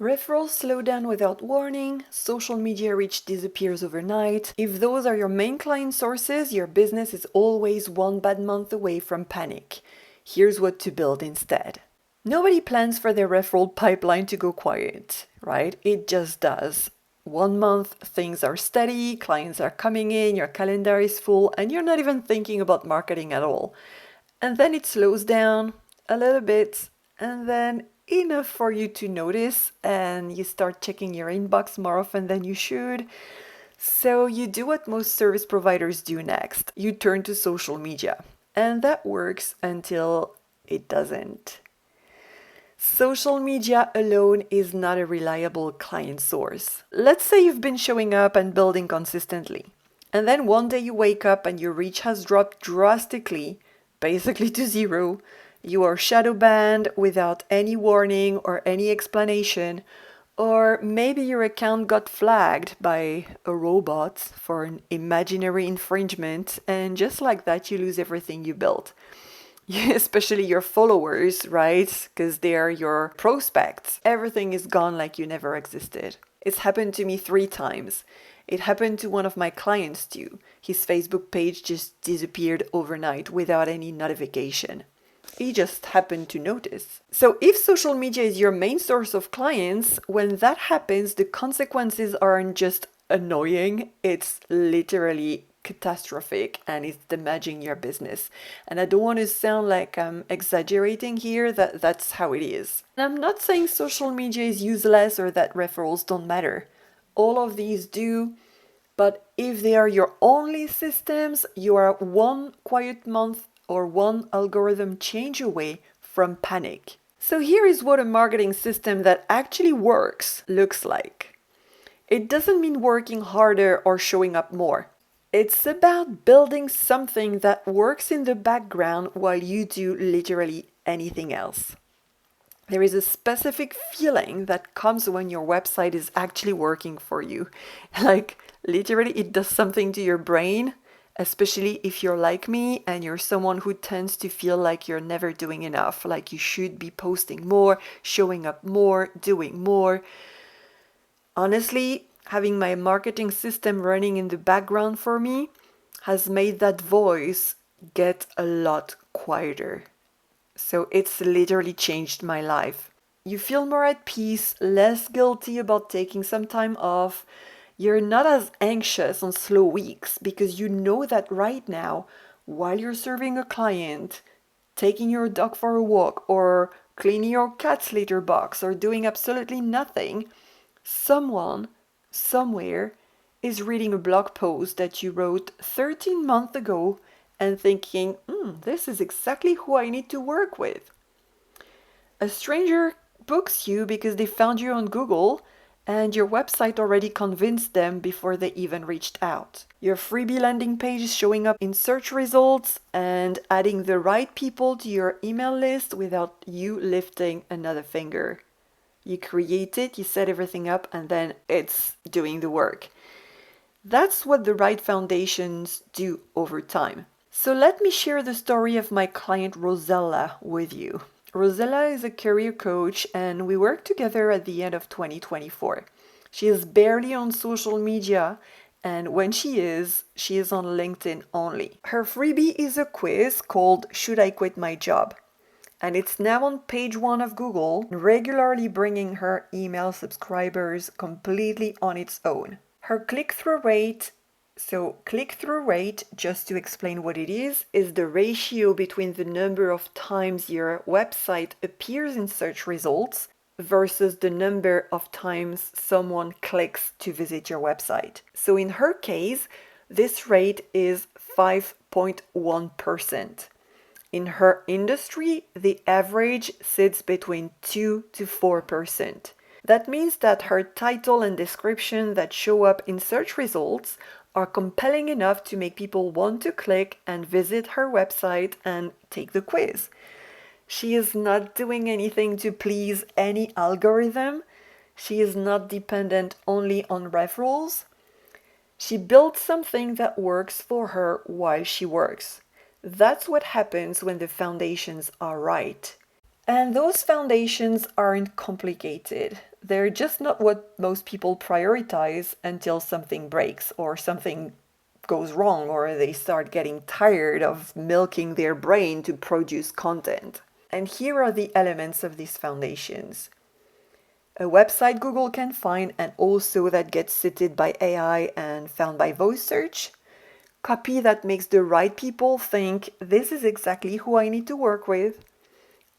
Referrals slow down without warning, social media reach disappears overnight. If those are your main client sources, your business is always one bad month away from panic. Here's what to build instead. Nobody plans for their referral pipeline to go quiet, right? It just does. 1 month, things are steady, clients are coming in, your calendar is full, and you're not even thinking about marketing at all. And then it slows down a little bit, and then enough for you to notice, and you start checking your inbox more often than you should. So you do what most service providers do next. You turn to social media. And that works until it doesn't. Social media alone is not a reliable client source. Let's say you've been showing up and building consistently. And then one day you wake up and your reach has dropped drastically, basically to zero. You are shadow banned without any warning or any explanation, or maybe your account got flagged by a robot for an imaginary infringement, and just like that, you lose everything you built. Especially your followers, right? Because they are your prospects. Everything is gone like you never existed. It's happened to me 3 times. It happened to one of my clients too. His Facebook page just disappeared overnight without any notification. He just happened to notice. So if social media is your main source of clients, when that happens, the consequences aren't just annoying, it's literally catastrophic and it's damaging your business. And I don't want to sound like I'm exaggerating here, that's how it is. And I'm not saying social media is useless or that referrals don't matter. All of these do, but if they are your only systems, you are one quiet month or one algorithm change away from panic. So here is what a marketing system that actually works looks like. It doesn't mean working harder or showing up more. It's about building something that works in the background while you do literally anything else. There is a specific feeling that comes when your website is actually working for you. Like literally it does something to your brain. Especially if you're like me and you're someone who tends to feel like you're never doing enough, like you should be posting more, showing up more, doing more. Honestly, having my marketing system running in the background for me has made that voice get a lot quieter. So it's literally changed my life. You feel more at peace, less guilty about taking some time off. You're not as anxious on slow weeks because you know that right now, while you're serving a client, taking your dog for a walk, or cleaning your cat's litter box, or doing absolutely nothing, someone, somewhere, is reading a blog post that you wrote 13 months ago and thinking, this is exactly who I need to work with. A stranger books you because they found you on Google and your website already convinced them before they even reached out. Your freebie landing page is showing up in search results and adding the right people to your email list without you lifting another finger. You create it, you set everything up, and then it's doing the work. That's what the right foundations do over time. So let me share the story of my client Rozella with you. Rozella is a career coach and we worked together at the end of 2024. She is barely on social media and when she is on LinkedIn only. Her freebie is a quiz called Should I Quit My Job? And it's now on page 1 of Google, regularly bringing her email subscribers completely on its own. Her click-through rate, just to explain what it is the ratio between the number of times your website appears in search results versus the number of times someone clicks to visit your website. So in her case, this rate is 5.1%. In her industry, the average sits between 2 to 4%. That means that her title and description that show up in search results are compelling enough to make people want to click and visit her website and take the quiz. She is not doing anything to please any algorithm. She is not dependent only on referrals. She built something that works for her while she works. That's what happens when the foundations are right. And those foundations aren't complicated. They're just not what most people prioritize until something breaks or something goes wrong or they start getting tired of milking their brain to produce content. And here are the elements of these foundations. A website Google can find and also that gets cited by AI and found by voice search. Copy that makes the right people think this is exactly who I need to work with.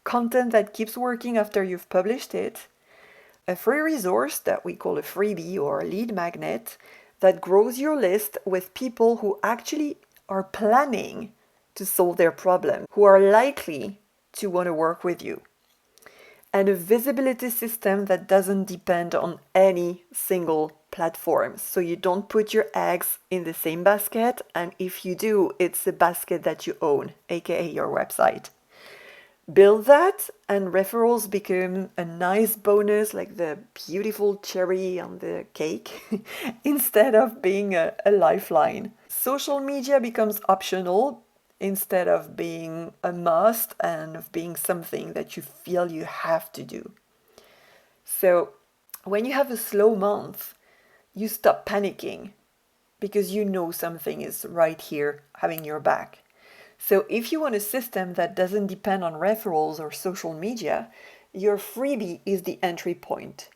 Content that keeps working after you've published it. A free resource that we call a freebie or a lead magnet that grows your list with people who actually are planning to solve their problem, who are likely to want to work with you. And a visibility system that doesn't depend on any single platform. So you don't put your eggs in the same basket, and if you do, it's a basket that you own, aka your website. Build that, and referrals become a nice bonus, like the beautiful cherry on the cake, instead of being a lifeline. Social media becomes optional instead of being a must and of being something that you feel you have to do. So when you have a slow month, you stop panicking because you know something is right here having your back. So if you want a system that doesn't depend on referrals or social media, your freebie is the entry point.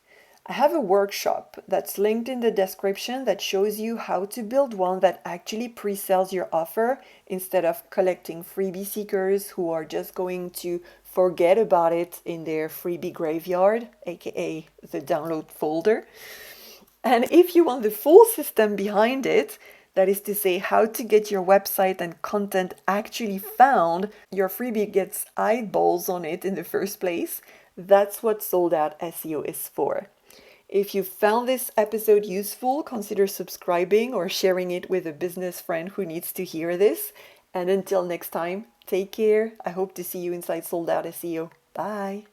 I have a workshop that's linked in the description that shows you how to build one that actually pre-sells your offer instead of collecting freebie seekers who are just going to forget about it in their freebie graveyard, aka the download folder. And if you want the full system behind it, that is to say, how to get your website and content actually found, your freebie gets eyeballs on it in the first place. That's what Sold Out SEO is for. If you found this episode useful, consider subscribing or sharing it with a business friend who needs to hear this. And until next time, take care. I hope to see you inside Sold Out SEO. Bye.